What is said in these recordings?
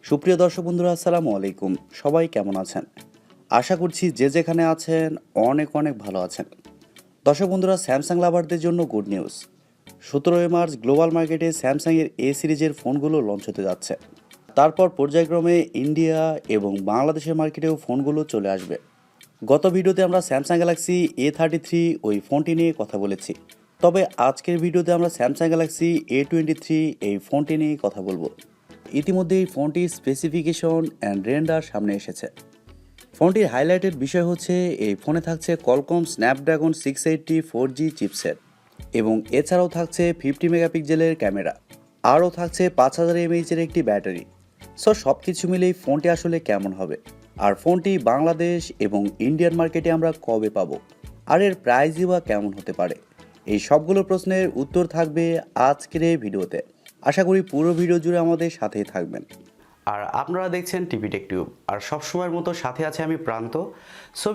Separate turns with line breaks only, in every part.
সুপ্রিয় দর্শক বন্ধুরা, আসসালামু আলাইকুম। সবাই কেমন আছেন? আশা করছি যে যেখানে আছেন অনেক অনেক ভালো আছেন। দর্শক বন্ধুরা, স্যামসাং লাভারদের জন্য গুড নিউজ। 17 মার্চ গ্লোবাল মার্কেটে স্যামসাংয়ের এ সিরিজের ফোনগুলো লঞ্চ হতে যাচ্ছে। তারপর পর্যায়ক্রমে ইন্ডিয়া এবং বাংলাদেশের মার্কেটেও ফোনগুলো চলে আসবে। গত ভিডিওতে আমরা স্যামসাং গ্যালাক্সি A33 ওই ফোনটি নিয়ে কথা বলেছি। তবে আজকের ভিডিওতে আমরা স্যামসাং গ্যালাক্সি A23 এই ফোনটি নিয়ে কথা বলবো। ইতিমধ্যে এই ফোনটির স্পেসিফিকেশন অ্যান্ড রেন্ডার সামনে এসেছে। ফোনটির হাইলাইটেড বিষয় হচ্ছে এই ফোনে থাকছে Qualcomm স্ন্যাপড্রাগন 680 4G চিপসেট এবং এছাড়াও থাকছে 50 মেগাপিক্সেলের ক্যামেরা, আরও থাকছে 5000 mAh-এর একটি ব্যাটারি। সব কিছু মিলেই ফোনটি আসলে কেমন হবে, আর ফোনটি বাংলাদেশ এবং ইন্ডিয়ান মার্কেটে আমরা কবে পাবো, আর এর প্রাইসই বা কেমন হতে পারে, এই সবগুলো প্রশ্নের উত্তর থাকবে আজকের এই ভিডিওতে। আশা করি পুরো ভিডিও জুড়ে আমাদের সাথেই থাকবেন। আর আপনারা দেখছেন টিভি টেক টিউব, আর সবসময়ের মতো সাথে আছে আমি প্রান্ত।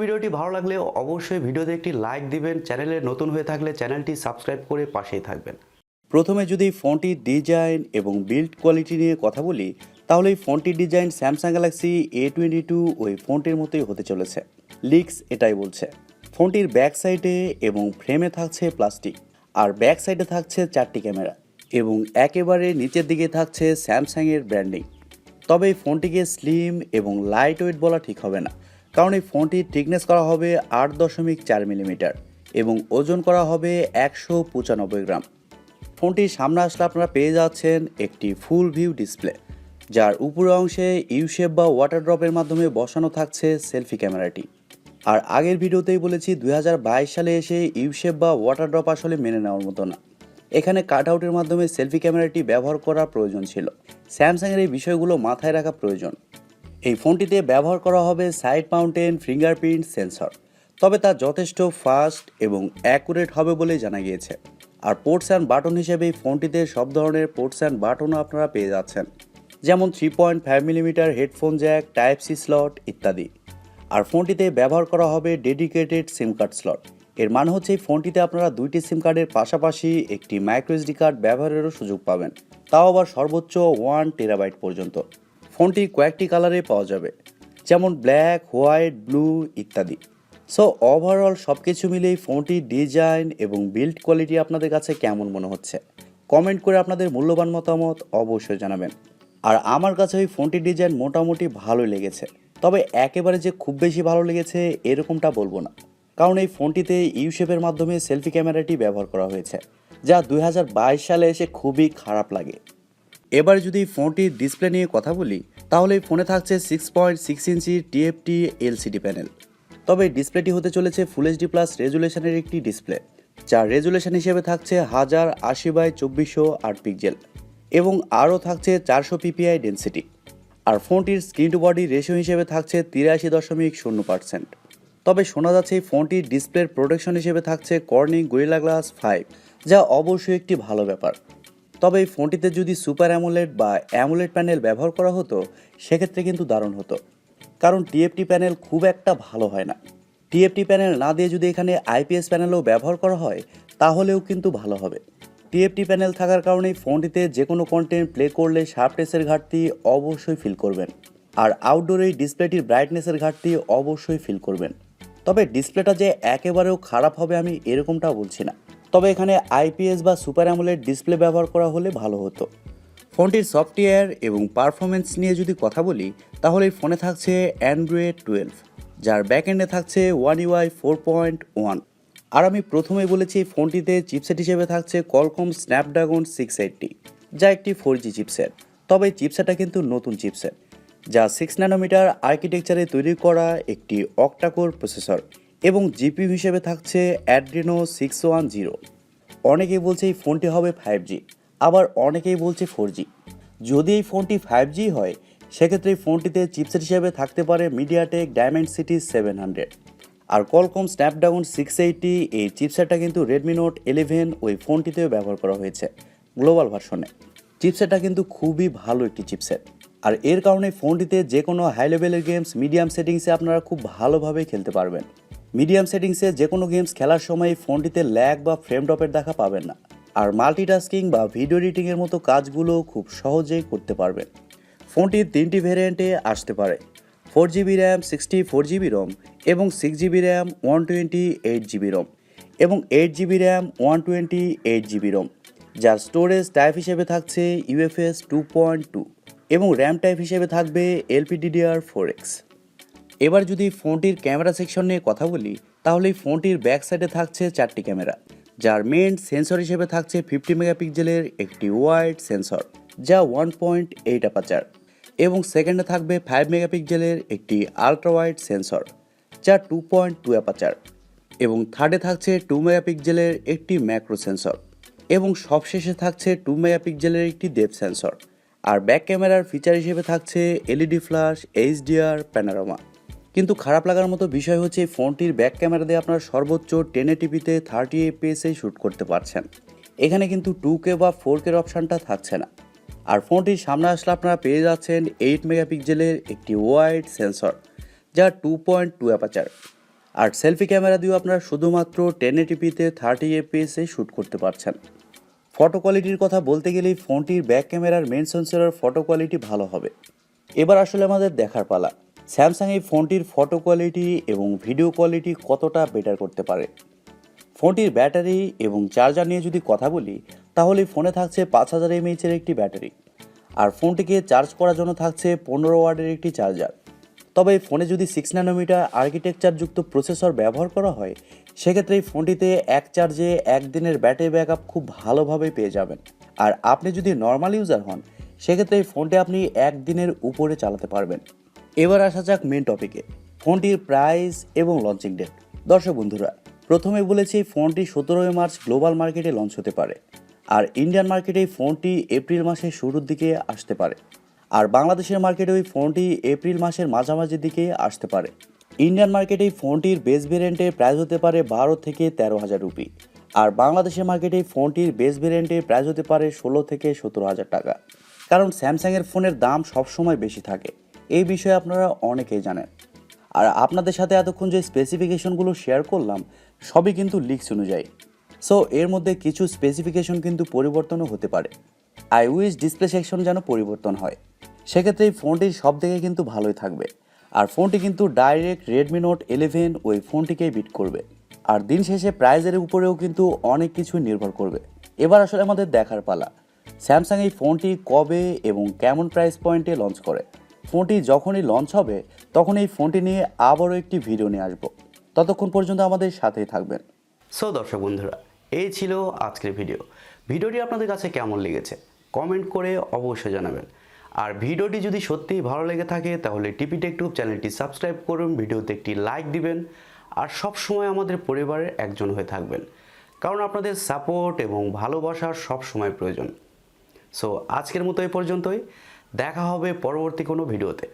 ভিডিওটি ভালো লাগলে অবশ্যই ভিডিওতে একটি লাইক দিবেন, চ্যানেলে নতুন হয়ে থাকলে চ্যানেলটি সাবস্ক্রাইব করে পাশেই থাকবেন। প্রথমে যদি ফোনটির ডিজাইন এবং বিল্ড কোয়ালিটি নিয়ে কথা বলি, তাহলে এই ফোনটির ডিজাইন স্যামসাং গ্যালাক্সি A22 ওই ফোনটির মতোই হতে চলেছে। লিক্স এটাই বলছে। ফোনটির ব্যাক সাইডে এবং ফ্রেমে থাকছে প্লাস্টিক, আর ব্যাক সাইডে থাকছে 4টি ক্যামেরা এবং একেবারে নিচের দিকে থাকছে স্যামসাংয়ের ব্র্যান্ডিং। তবে এই ফোনটিকে স্লিম এবং লাইট ওয়েট বলা ঠিক হবে না, কারণ এই ফোনটির থিকনেস করা হবে 8.4 মিলিমিটার এবং ওজন করা হবে 195 গ্রাম। ফোনটির সামনে আসলে আপনারা পেয়ে যাচ্ছেন একটি ফুল ভিউ ডিসপ্লে, যার উপরের অংশে ইউশেপ বা ওয়াটার ড্রপের মাধ্যমে বসানো থাকছে সেলফি ক্যামেরাটি। আর আগের ভিডিওতেই বলেছি 2022 সালে এসে ইউশেপ বা ওয়াটার ড্রপ আসলে মেনে নেওয়ার মতো না। এখানে কাট আউটের মাধ্যমে সেলফি ক্যামেরাটি ব্যবহার করা প্রয়োজন ছিল। স্যামসাংয়ের এই বিষয়গুলো মাথায় রাখা প্রয়োজন। এই ফোনটিতে ব্যবহার করা হবে সাইড মাউন্টেন ফিঙ্গারপ্রিন্ট সেন্সর, তবে তা যথেষ্ট ফাস্ট এবং অ্যাকুরেট হবে বলেই জানা গিয়েছে। আর পোর্টস অ্যান্ড বাটন হিসেবে এই ফোনটিতে সব ধরনের পোর্টস অ্যান্ড বাটনও আপনারা পেয়ে যাচ্ছেন, যেমন 3.5 millimetre headphone jack, type C slot ইত্যাদি। আর ফোনটিতে ব্যবহার করা হবে ডেডিকেটেড সিম কার্ড স্লট। এর মানে হচ্ছে এই ফোনটিতে আপনারা 2টি সিম কার্ডের পাশাপাশি একটি মাইক্রোএসডি কার্ড ব্যবহারেরও সুযোগ পাবেন, তাও আবার সর্বোচ্চ 1 টেরাবাইট পর্যন্ত। ফোনটি কয়েকটি কালারে পাওয়া যাবে, যেমন ব্ল্যাক, হোয়াইট, ব্লু ইত্যাদি। ওভারঅল সব কিছু মিলিয়ে ফোনটির ডিজাইন এবং বিল্ড কোয়ালিটি আপনাদের কাছে কেমন মনে হচ্ছে, কমেন্ট করে আপনাদের মূল্যবান মতামত অবশ্যই জানাবেন। আর আমার কাছে ওই ফোনটির ডিজাইন মোটামুটি ভালোই লেগেছে, তবে একেবারে যে খুব বেশি ভালো লেগেছে এরকমটা বলবো না, কারণ এই ফোনটিতে ইউশেপের মাধ্যমে সেলফি ক্যামেরাটি ব্যবহার করা হয়েছে, যা 2022 সালে এসে খুবই খারাপ লাগে। এবার যদি ফোনটির ডিসপ্লে নিয়ে কথা বলি, তাহলে এই ফোনে থাকছে 6.6 ইঞ্চির TFT LCD প্যানেল। তবে ডিসপ্লেটি হতে চলেছে ফুল এইচডি প্লাস রেজুলেশনের একটি ডিসপ্লে, যার রেজুলেশন হিসেবে থাকছে 1080x2408 পিক্সেল এবং আরও থাকছে 400 PPI ডেন্সিটি। আর ফোনটির স্ক্রিন টু বডি রেশিও হিসেবে থাকছে 83.0%। তবে শোনা যাচ্ছে এই ফোনটির ডিসপ্লের প্রোটেকশন হিসেবে থাকছে কর্নিং গরিলা গ্লাস 5, যা অবশ্যই একটি ভালো ব্যাপার। তবে এই ফোনটিতে যদি সুপার অ্যামোলেড বা অ্যামোলেড প্যানেল ব্যবহার করা হতো, সেক্ষেত্রে কিন্তু দারুণ হতো, কারণ TFT প্যানেল খুব একটা ভালো হয় না। TFT প্যানেল না দিয়ে যদি এখানে IPS প্যানেলও ব্যবহার করা হয়, তাহলেও কিন্তু ভালো হবে। TFT প্যানেল থাকার কারণে ফোনটিতে যে কোনো কন্টেন্ট প্লে করলে শার্পনেসের ঘাটতি অবশ্যই ফিল করবেন, আর আউটডোরে এই ডিসপ্লেটির ব্রাইটনেসের ঘাটতি অবশ্যই ফিল করবেন। তবে ডিসপ্লেটা যে একেবারেও খারাপ হবে আমি এরকমটা বলছি না, তবে এখানে IPS বা সুপার অ্যামোলেড ডিসপ্লে ব্যবহার করা হলে ভালো হতো। ফোনটির সফটওয়্যার এবং পারফরমেন্স নিয়ে যদি কথা বলি, তাহলে এই ফোনে থাকছে অ্যান্ড্রয়েড 12, যার ব্যাকএন্ডে থাকছে One UI 4.1। আর আমি প্রথমেই বলেছি ফোনটিতে চিপসেট হিসেবে থাকছে Qualcomm স্ন্যাপড্রাগন 680, যা একটি 4G চিপসেট। তবে চিপসেটটা কিন্তু নতুন চিপসেট, যা 6 ন্যানোমিটার আর্কিটেকচারে তৈরি করা একটি Octa-core প্রসেসর এবং জিপিইউ হিসেবে থাকছে Adreno 610। অনেকেই বলছে এই ফোনটি হবে 5G, আবার অনেকেই বলছে 4G। যদি এই ফোনটি 5G হয়, সেক্ষেত্রে এই ফোনটিতে চিপসেট হিসেবে থাকতে পারে মিডিয়াটেক ডায়মেনসিটি 700। আর Qualcomm স্ন্যাপড্রাগন 680 এই চিপসেটটা কিন্তু রেডমি নোট 11 ওই ফোনটিতেও ব্যবহার করা হয়েছে গ্লোবাল ভার্সনে। চিপসেটটা কিন্তু খুবই ভালো একটি চিপসেট, আর এর কারণে ফোনটিতে যে কোনো হাই লেভেলের গেমস মিডিয়াম সেটিংসে আপনারা খুব ভালোভাবে খেলতে পারবেন। মিডিয়াম সেটিংসে যে কোনো গেমস খেলার সময় এই ফোনটিতে ল্যাগ বা ফ্রেম ড্রপের দেখা পাবেন না, আর মাল্টিটাস্কিং বা ভিডিও এডিটিংয়ের মতো কাজগুলো খুব সহজেই করতে পারবেন। ফোনটি 3টি ভ্যারিয়েন্টে আসতে পারে। 4GB র্যাম, 64GB রোম এবং 6GB র্যাম, 128GB রোম এবং 8GB র্যাম, 128GB রোম, যার স্টোরেজ টাইপ হিসেবে থাকছে UFS 2.2 এবং র্যাম টাইপ হিসেবে থাকবে LPDDR4X। এবার যদি ফোনটির ক্যামেরা সেকশন নিয়ে কথা বলি, তাহলে এই ফোনটির ব্যাক সাইডে থাকছে 4টি ক্যামেরা, যার মেইন সেন্সর হিসেবে থাকছে 50 মেগাপিক্সেলের একটি ওয়াইড সেন্সর যা 1.8 অ্যাপারচার এবং সেকেন্ডে থাকবে 5 মেগাপিক্সেলের একটি আলট্রা ওয়াইড সেন্সর যা 2.2 অ্যাপারচার এবং থার্ডে থাকছে 2 মেগাপিক্সেলের একটি ম্যাক্রো সেন্সর এবং সবশেষে থাকছে 2 মেগাপিক্সেলের একটি ডেপথ সেন্সর। আর ব্যাক ক্যামেরার ফিচার হিসেবে থাকছে এলইডি ফ্ল্যাশ, HDR, প্যানোরামা। কিন্তু খারাপ লাগার মতো বিষয় হচ্ছে এই ফোনটির ব্যাক ক্যামেরা দিয়ে আপনারা সর্বোচ্চ 1080pতে 30 fps শ্যুট করতে পারছেন। এখানে কিন্তু 2K বা 4K অপশানটা থাকছে না। আর ফোনটির সামনে আসলে আপনারা পেয়ে যাচ্ছেন 8 মেগাপিক্সেলের একটি ওয়াইড সেন্সর যা 2.2 অ্যাপারচার। আর সেলফি ক্যামেরা দিয়েও আপনারা শুধুমাত্র 1080pতে 30 fps শ্যুট করতে পারছেন। ফটো কোয়ালিটির কথা বলতে গেলেই ফোনটির ব্যাক ক্যামেরার মেন সেন্সরের ফটো কোয়ালিটি ভালো হবে। এবার আসলে আমাদের দেখার পালা স্যামসাং এই ফোনটির ফটো কোয়ালিটি এবং ভিডিও কোয়ালিটি কতটা বেটার করতে পারে। ফোনটির ব্যাটারি এবং চার্জার নিয়ে যদি কথা বলি, তাহলে ফোনে থাকছে 5000 mAh-এর একটি ব্যাটারি আর ফোনটিকে চার্জ করার জন্য থাকছে 15 ওয়াটের একটি চার্জার। তবে এই ফোনে যদি 6 ন্যানোমিটার আর্কিটেকচারযুক্ত প্রসেসর ব্যবহার করা হয়, সেক্ষেত্রে এই ফোনটিতে এক চার্জে একদিনের ব্যাটারি ব্যাকআপ খুব ভালোভাবে পেয়ে যাবেন। আর আপনি যদি নর্মাল ইউজার হন, সেক্ষেত্রে এই ফোনটি আপনি একদিনের উপরে চালাতে পারবেন। এবার আসা যাক মেন টপিকে, ফোনটির প্রাইস এবং লঞ্চিং ডেট। দর্শক বন্ধুরা, প্রথমে বলেছি ফোনটি 17 মার্চ গ্লোবাল মার্কেটে লঞ্চ হতে পারে আর ইন্ডিয়ান মার্কেটে এই ফোনটি এপ্রিল মাসের শুরুর দিকে আসতে পারে আর বাংলাদেশের মার্কেটে ওই ফোনটি এপ্রিল মাসের মাঝামাঝির দিকে আসতে পারে। ইন্ডিয়ান মার্কেটে এই ফোনটির বেস ভেরিয়েন্টের প্রাইস হতে পারে 12 থেকে 13,000 রুপি আর বাংলাদেশের মার্কেটে এই ফোনটির বেস ভেরিয়েন্টের প্রাইস হতে পারে 16 থেকে 17,000 টাকা। কারণ স্যামসাংয়ের ফোনের দাম সবসময় বেশি থাকে, এই বিষয়ে আপনারা অনেকেই জানেন। আর আপনাদের সাথে এতক্ষণ যে স্পেসিফিকেশনগুলো শেয়ার করলাম সবই কিন্তু লিক্স অনুযায়ী। সো এর মধ্যে কিছু স্পেসিফিকেশন কিন্তু পরিবর্তনও হতে পারে। আই উইশ ডিসপ্লে সেকশন যেন পরিবর্তন হয়, সেক্ষেত্রে এই ফোনটির সব দিকে কিন্তু ভালোই থাকবে আর ফোনটি কিন্তু ডাইরেক্ট রেডমি নোট 11 ওই ফোনটিকেই বিট করবে। আর দিন শেষে প্রাইজের উপরেও কিন্তু অনেক কিছু নির্ভর করবে। এবার আসলে আমাদের দেখার পালা স্যামসাং এই ফোনটি কবে এবং কেমন প্রাইস পয়েন্টে লঞ্চ করে। ফোনটি যখনই লঞ্চ হবে তখন এই ফোনটি নিয়ে আবারও একটি ভিডিও নিয়ে আসবো। ততক্ষণ পর্যন্ত আমাদের সাথেই থাকবেন।
সো দর্শক বন্ধুরা, এই ছিল আজকের ভিডিওটি আপনাদের কাছে কেমন লেগেছে কমেন্ট করে অবশ্যই জানাবেন। আর ভিডিওটি যদি সত্যিই ভালো লেগে থাকে তাহলে টিপি টেক টিউব চ্যানেলটি সাবস্ক্রাইব করুন, ভিডিওতে একটি লাইক দিবেন আর সব সময় আমাদের পরিবারের একজন হয়ে থাকবেন, কারণ আপনাদের সাপোর্ট এবং ভালোবাসার সব সময় প্রয়োজন। সো আজকের মতো এই পর্যন্তই, দেখা হবে পরবর্তী কোনো ভিডিওতে।